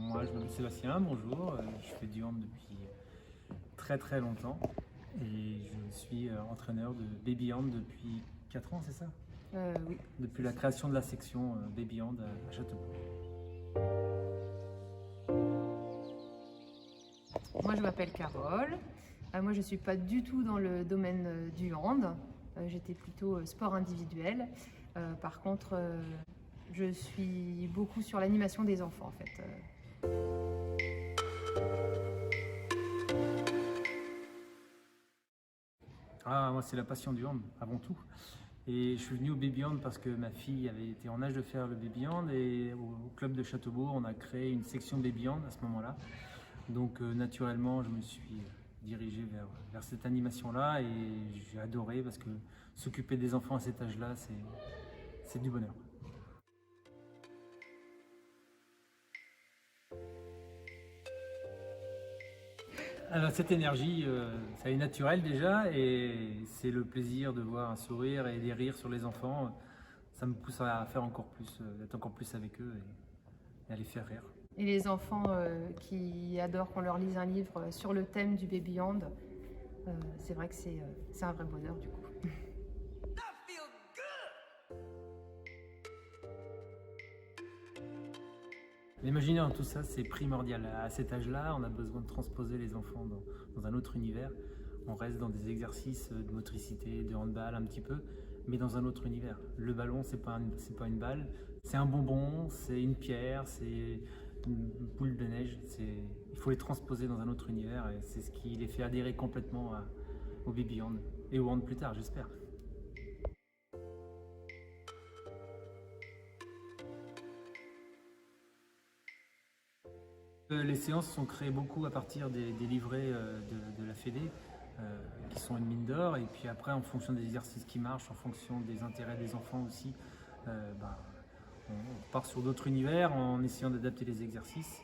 Moi, je m'appelle Sébastien, bonjour. Je fais du hand depuis très très longtemps et je suis entraîneur de baby hand depuis 4 ans, c'est ça? Oui. Depuis la création de la section baby hand à Châteaubourg. Moi, je m'appelle Carole. Moi, je ne suis pas du tout dans le domaine du hand. J'étais plutôt sport individuel. Par contre, je suis beaucoup sur l'animation des enfants, en fait. Ah, moi, c'est la passion du hand avant tout. Et je suis venu au baby hand parce que ma fille avait été en âge de faire le baby hand et au club de Châteaubourg, on a créé une section baby hand à ce moment-là. Donc naturellement, je me suis dirigé vers cette animation-là et j'ai adoré parce que s'occuper des enfants à cet âge-là, c'est du bonheur. Alors cette énergie, ça est naturel déjà et c'est le plaisir de voir un sourire et des rires sur les enfants. Ça me pousse à faire encore plus, d'être encore plus avec eux et à les faire rire. Et les enfants qui adorent qu'on leur lise un livre sur le thème du baby hand, c'est vrai que c'est un vrai bonheur, du coup. L'imaginaire dans tout ça, c'est primordial. À cet âge-là, on a besoin de transposer les enfants dans un autre univers. On reste dans des exercices de motricité, de handball un petit peu, mais dans un autre univers. Le ballon, c'est pas une balle, c'est un bonbon, c'est une pierre, c'est une boule de neige. Il faut les transposer dans un autre univers et c'est ce qui les fait adhérer complètement au baby hand et au hand plus tard, j'espère. Les séances sont créées beaucoup à partir des livrets de la Fédé, qui sont une mine d'or. Et puis après, en fonction des exercices qui marchent, en fonction des intérêts des enfants aussi, on part sur d'autres univers en essayant d'adapter les exercices.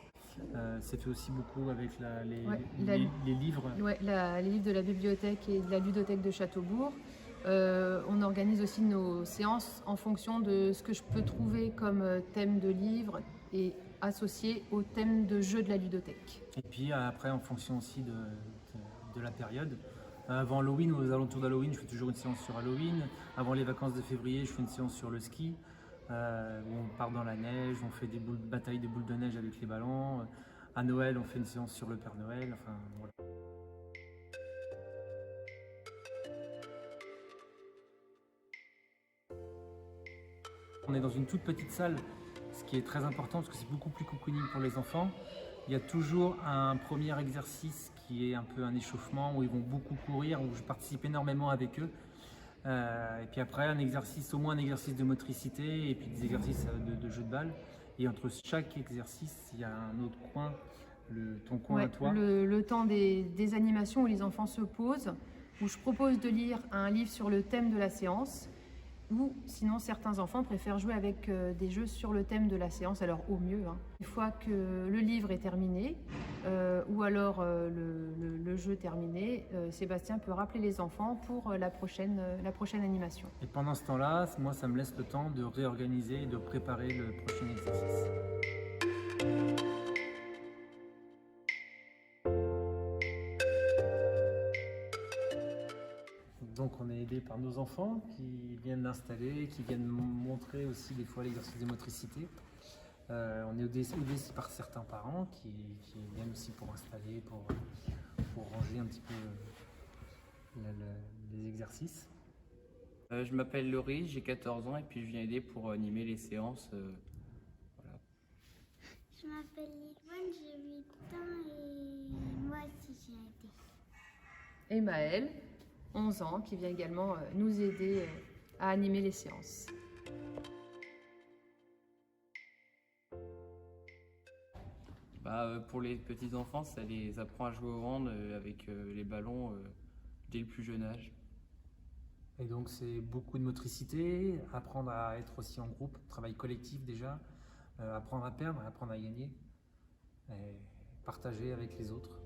C'est fait aussi beaucoup avec les livres. Ouais, les livres de la bibliothèque et de la ludothèque de Châteaubourg. On organise aussi nos séances en fonction de ce que je peux trouver comme thème de livre et associé au thème de jeu de la ludothèque. Et puis après, en fonction aussi de la période. Avant Halloween, aux alentours d'Halloween, je fais toujours une séance sur Halloween. Avant les vacances de février, je fais une séance sur le ski. Où on part dans la neige, on fait des batailles de boules de neige avec les ballons. À Noël, on fait une séance sur le Père Noël. Enfin, voilà. On est dans une toute petite salle, ce qui est très important parce que c'est beaucoup plus cocooning pour les enfants. Il y a toujours un premier exercice qui est un peu un échauffement où ils vont beaucoup courir, où je participe énormément avec eux. Et puis après, au moins un exercice de motricité et puis des exercices de jeu de balle. Et entre chaque exercice, il y a un autre coin, ton coin Ouais, à toi. le temps des animations où les enfants se posent, où je propose de lire un livre sur le thème de la séance, ou sinon certains enfants préfèrent jouer avec des jeux sur le thème de la séance, alors au mieux. Une fois que le livre est terminé, ou alors le jeu terminé, Sébastien peut rappeler les enfants pour la prochaine animation. Et pendant ce temps-là, moi, ça me laisse le temps de réorganiser et de préparer le prochain exercice. Donc on est aidé par nos enfants qui viennent l'installer, qui viennent montrer aussi des fois l'exercice de motricité. On est aidé aussi par certains parents qui viennent aussi pour installer, pour ranger un petit peu les exercices. Je m'appelle Laurie, j'ai 14 ans et puis je viens aider pour animer les séances. Voilà. Je m'appelle Lilouane, j'ai 8 ans et moi aussi j'ai aidé. Et Maëlle, 11 ans, qui vient également nous aider à animer les séances. Pour les petits enfants, ça les apprend à jouer au hand avec les ballons dès le plus jeune âge. Et donc c'est beaucoup de motricité, apprendre à être aussi en groupe, travail collectif déjà, apprendre à perdre, apprendre à gagner, et partager avec les autres.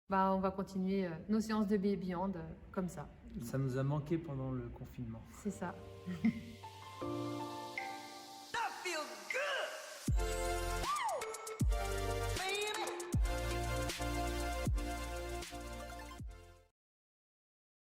On va continuer nos séances de baby hand comme ça. Ça nous a manqué pendant le confinement. C'est ça. That feels good!